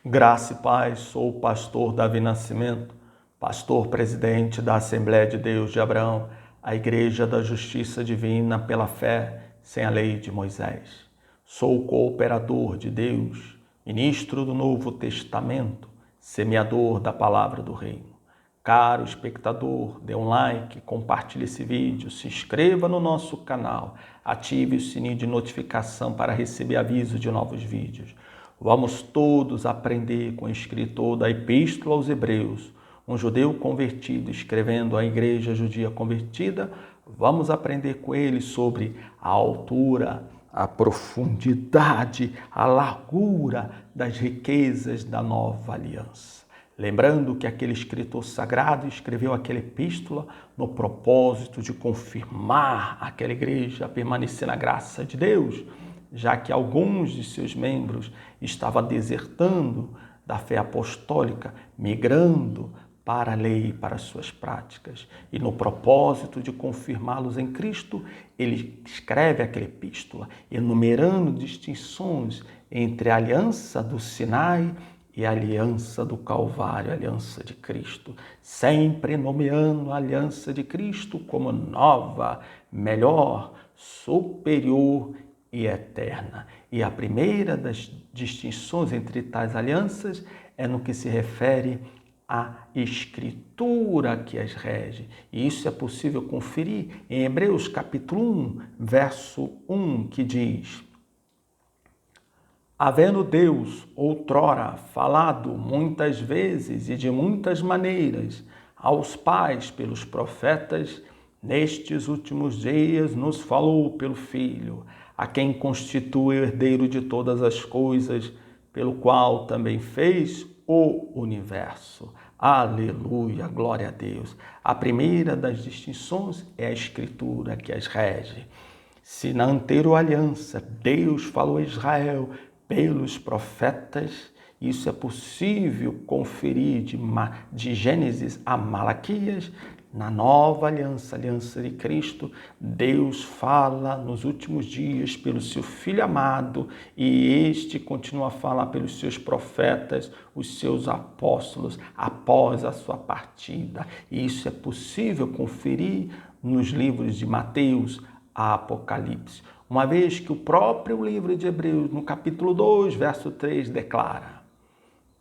Graça e paz, sou o pastor Davi Nascimento, pastor presidente da Assembleia de Deus de Abraão, a Igreja da Justiça Divina pela fé, sem a lei de Moisés. Sou o cooperador de Deus, ministro do Novo Testamento, semeador da palavra do reino. Caro espectador, dê um like, compartilhe esse vídeo, se inscreva no nosso canal, ative o sininho de notificação para receber aviso de novos vídeos. Vamos todos aprender com o escritor da Epístola aos Hebreus, um judeu convertido escrevendo à igreja judia convertida. Vamos aprender com ele sobre a altura, a profundidade, a largura das riquezas da nova aliança. Lembrando que aquele escritor sagrado escreveu aquela epístola no propósito de confirmar aquela igreja a permanecer na graça de Deus, já que alguns de seus membros estavam desertando da fé apostólica, migrando para a lei e para as suas práticas. E no propósito de confirmá-los em Cristo, ele escreve aquela epístola, enumerando distinções entre a aliança do Sinai e a aliança do Calvário, a aliança de Cristo, sempre nomeando a aliança de Cristo como nova, melhor, superior e eterna. E a primeira das distinções entre tais alianças é no que se refere à Escritura que as rege. E isso é possível conferir em Hebreus capítulo 1, verso 1, que diz: havendo Deus outrora falado muitas vezes e de muitas maneiras aos pais pelos profetas, nestes últimos dias nos falou pelo Filho, a quem constitui o herdeiro de todas as coisas, pelo qual também fez o universo. Aleluia, glória a Deus. A primeira das distinções é a Escritura que as rege. Se na anterior aliança Deus falou a Israel pelos profetas, isso é possível conferir de Gênesis a Malaquias. Na nova aliança, aliança de Cristo, Deus fala nos últimos dias pelo seu Filho amado, e este continua a falar pelos seus profetas, os seus apóstolos, após a sua partida. E isso é possível conferir nos livros de Mateus a Apocalipse, uma vez que o próprio livro de Hebreus, no capítulo 2, verso 3, declara: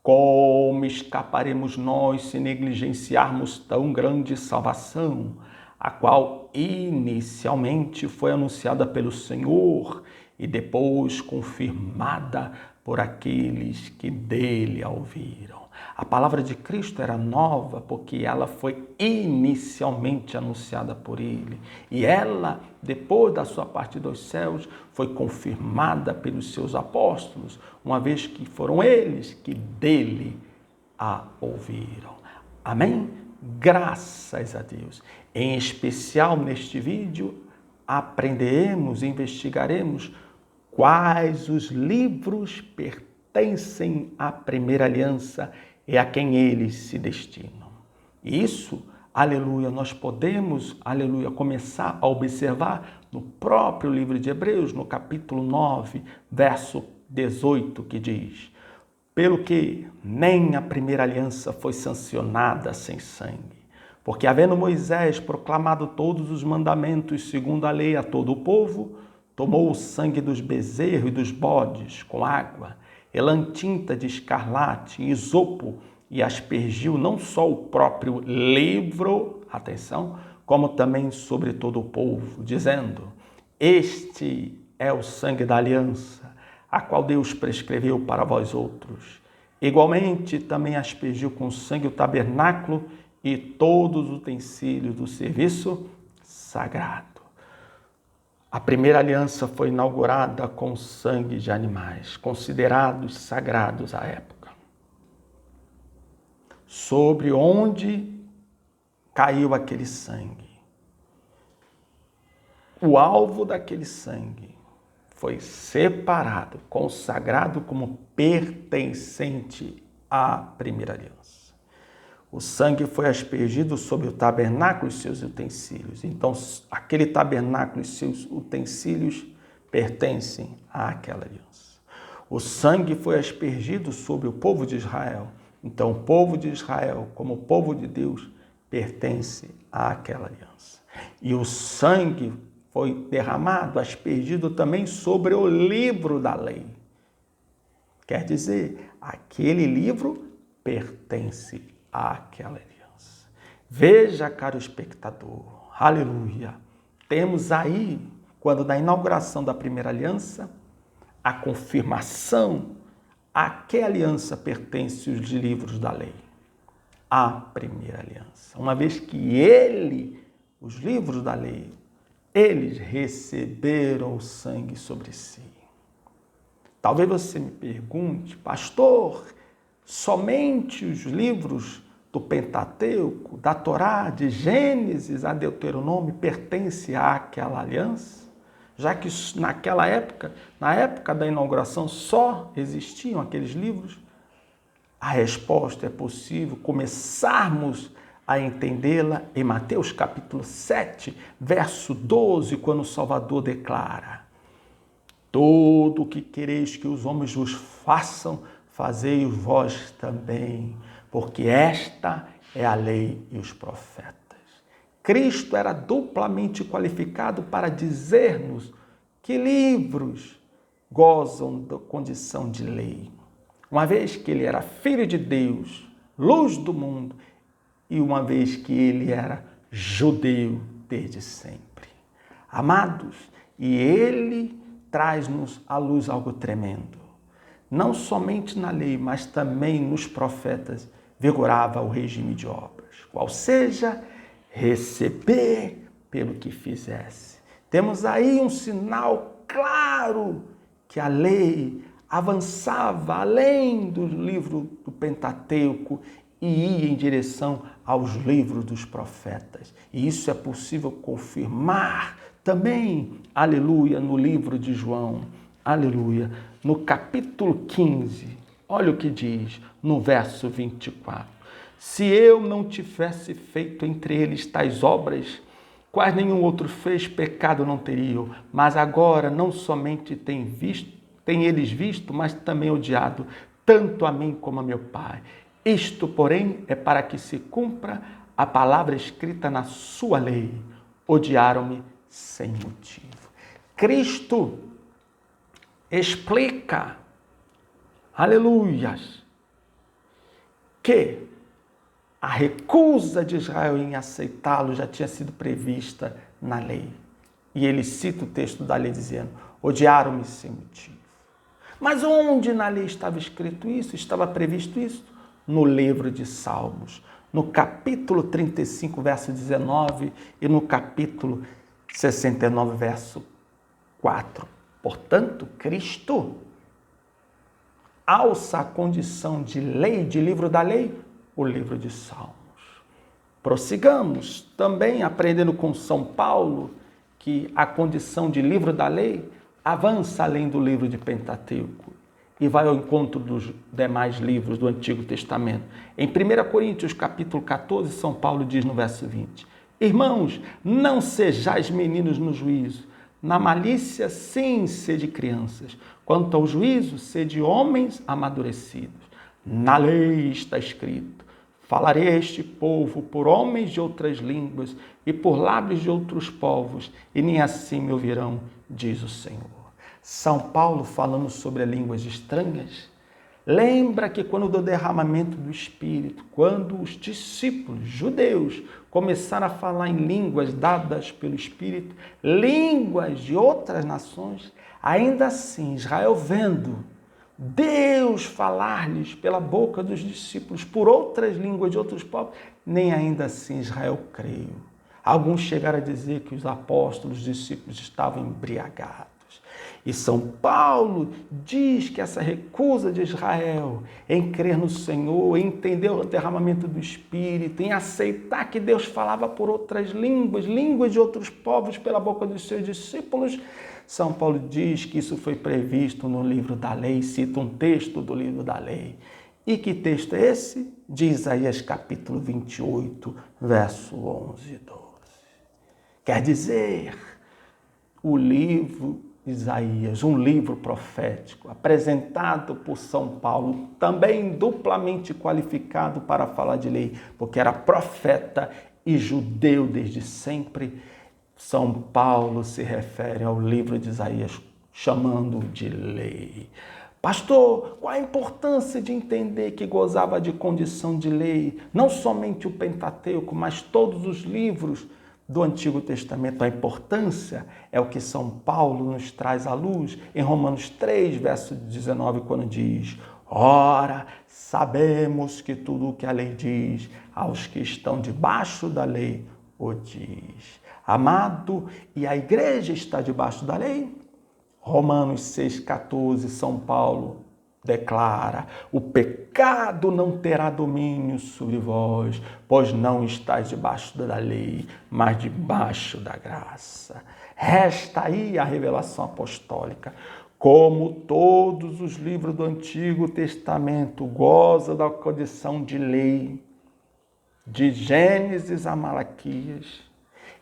como escaparemos nós se negligenciarmos tão grande salvação, a qual inicialmente foi anunciada pelo Senhor e depois confirmada por aqueles que dele a ouviram. A palavra de Cristo era nova porque ela foi inicialmente anunciada por ele. E ela, depois da sua partida aos céus, foi confirmada pelos seus apóstolos, uma vez que foram eles que dele a ouviram. Amém? Graças a Deus. Em especial neste vídeo, aprenderemos e investigaremos quais os livros pertencem à primeira aliança e a quem eles se destinam. Isso, aleluia, nós podemos, aleluia, começar a observar no próprio livro de Hebreus, no capítulo 9, verso 18, que diz: pelo que nem a primeira aliança foi sancionada sem sangue, porque havendo Moisés proclamado todos os mandamentos segundo a lei a todo o povo, tomou o sangue dos bezerros e dos bodes com água, elantinta de escarlate e isopo, e aspergiu não só o próprio livro, atenção, como também sobre todo o povo, dizendo: este é o sangue da aliança, a qual Deus prescreveu para vós outros. Igualmente também aspergiu com sangue o tabernáculo e todos os utensílios do serviço sagrado. A primeira aliança foi inaugurada com sangue de animais, considerados sagrados à época, sobre onde caiu aquele sangue. O alvo daquele sangue foi separado, consagrado como pertencente à primeira aliança. O sangue foi aspergido sobre o tabernáculo e seus utensílios. Então, aquele tabernáculo e seus utensílios pertencem àquela aliança. O sangue foi aspergido sobre o povo de Israel. Então, o povo de Israel, como povo de Deus, pertence àquela aliança. E o sangue foi derramado, aspergido também sobre o livro da lei. Quer dizer, aquele livro pertence àquela aliança. Veja, caro espectador, aleluia, temos aí, quando na inauguração da primeira aliança, a confirmação a que aliança pertence os livros da lei? A primeira aliança. Uma vez que os livros da lei, eles receberam o sangue sobre si. Talvez você me pergunte, pastor, somente os livros do Pentateuco, da Torá, de Gênesis a Deuteronômio, pertencem àquela aliança? Já que naquela época, na época da inauguração, só existiam aqueles livros? A resposta é possível começarmos a entendê-la em Mateus capítulo 7, verso 12, quando o Salvador declara: tudo o que quereis que os homens vos façam, fazei vós também, porque esta é a lei e os profetas. Cristo era duplamente qualificado para dizer-nos que livros gozam da condição de lei. Uma vez que ele era filho de Deus, luz do mundo, e uma vez que ele era judeu desde sempre. Amados, e ele traz-nos à luz algo tremendo. Não somente na lei, mas também nos profetas vigorava o regime de obras, qual seja receber pelo que fizesse. Temos aí um sinal claro que a lei avançava além do livro do Pentateuco e ia em direção aos livros dos profetas. E isso é possível confirmar também, aleluia, no livro de João, aleluia, no capítulo 15, olha o que diz no verso 24. Se eu não tivesse feito entre eles tais obras, quais nenhum outro fez, pecado não teriam. Mas agora não somente tem eles visto, mas também odiado, tanto a mim como a meu Pai. Isto, porém, é para que se cumpra a palavra escrita na sua lei. Odiaram-me sem motivo. Cristo explica, aleluias, que a recusa de Israel em aceitá-lo já tinha sido prevista na lei. E ele cita o texto da lei dizendo: odiaram-me sem motivo. Mas onde na lei estava escrito isso? Estava previsto isso? No livro de Salmos, no capítulo 35, verso 19 e no capítulo 69, verso 4. Portanto, Cristo alça a condição de lei, de livro da lei, o livro de Salmos. Prossigamos também aprendendo com São Paulo que a condição de livro da lei avança além do livro de Pentateuco e vai ao encontro dos demais livros do Antigo Testamento. Em 1 Coríntios, capítulo 14, São Paulo diz no verso 20: irmãos, não sejais meninos no juízo, na malícia sim sede crianças, quanto ao juízo sede homens amadurecidos. Na lei está escrito: falarei a este povo por homens de outras línguas e por lábios de outros povos, e nem assim me ouvirão, diz o Senhor. São Paulo, falando sobre línguas estranhas, lembra que quando do derramamento do Espírito, quando os discípulos judeus começaram a falar em línguas dadas pelo Espírito, línguas de outras nações, ainda assim Israel vendo Deus falar-lhes pela boca dos discípulos por outras línguas de outros povos, nem ainda assim Israel creu. Alguns chegaram a dizer que os apóstolos, os discípulos estavam embriagados. E São Paulo diz que essa recusa de Israel em crer no Senhor, em entender o derramamento do Espírito, em aceitar que Deus falava por outras línguas, línguas de outros povos pela boca dos seus discípulos, São Paulo diz que isso foi previsto no livro da lei, cita um texto do livro da lei. E que texto é esse? De Isaías capítulo 28, verso 11 e 12. Quer dizer, o livro Isaías, um livro profético apresentado por São Paulo, também duplamente qualificado para falar de lei, porque era profeta e judeu desde sempre. São Paulo se refere ao livro de Isaías chamando de lei. Pastor, qual a importância de entender que gozava de condição de lei? Não somente o Pentateuco, mas todos os livros do Antigo Testamento. A importância é o que São Paulo nos traz à luz em Romanos 3, verso 19, quando diz: ora, sabemos que tudo o que a lei diz, aos que estão debaixo da lei, o diz. Amado, e a igreja está debaixo da lei? Romanos 6,14, São Paulo declara: o pecado não terá domínio sobre vós, pois não estáis debaixo da lei, mas debaixo da graça. Resta aí a revelação apostólica. Como todos os livros do Antigo Testamento gozam da condição de lei, de Gênesis a Malaquias,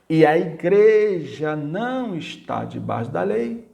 e a igreja não está debaixo da lei,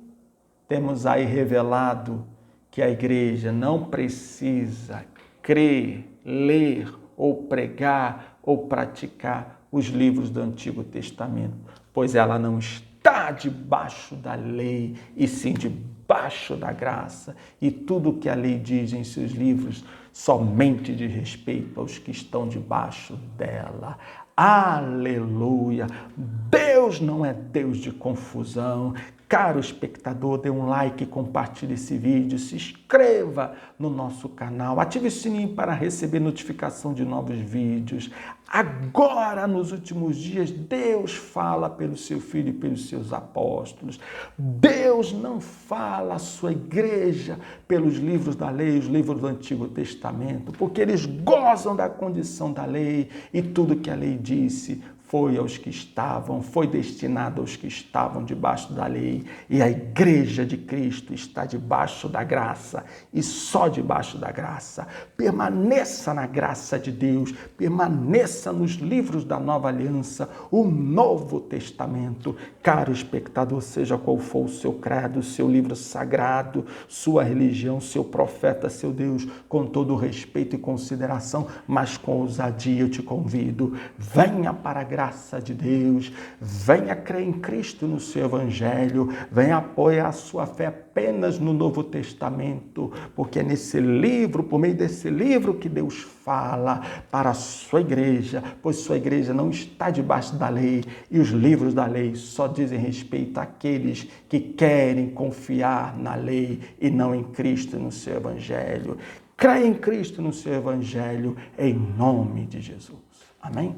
temos aí revelado que a igreja não precisa crer, ler ou pregar ou praticar os livros do Antigo Testamento, pois ela não está debaixo da lei, e sim debaixo da graça. E tudo o que a lei diz em seus livros somente diz respeito aos que estão debaixo dela. Aleluia! Deus não é Deus de confusão. Caro espectador, dê um like, compartilhe esse vídeo, se inscreva no nosso canal, ative o sininho para receber notificação de novos vídeos. Agora, nos últimos dias, Deus fala pelo seu Filho e pelos seus apóstolos. Deus não fala à sua igreja pelos livros da lei, os livros do Antigo Testamento, porque eles gozam da condição da lei, e tudo que a lei disse foi aos que estavam, foi destinado aos que estavam debaixo da lei, e a igreja de Cristo está debaixo da graça, e só debaixo da graça. Permaneça na graça de Deus, permaneça nos livros da nova aliança, o Novo Testamento. Caro espectador, seja qual for o seu credo, seu livro sagrado, sua religião, seu profeta, seu Deus, com todo respeito e consideração, mas com ousadia eu te convido, venha para a graça de Deus, venha crer em Cristo no seu Evangelho, venha apoiar a sua fé apenas no Novo Testamento, porque é nesse livro, por meio desse livro, que Deus fala para a sua igreja, pois sua igreja não está debaixo da lei, e os livros da lei só dizem respeito àqueles que querem confiar na lei e não em Cristo no seu Evangelho. Creia em Cristo no seu Evangelho, em nome de Jesus. Amém?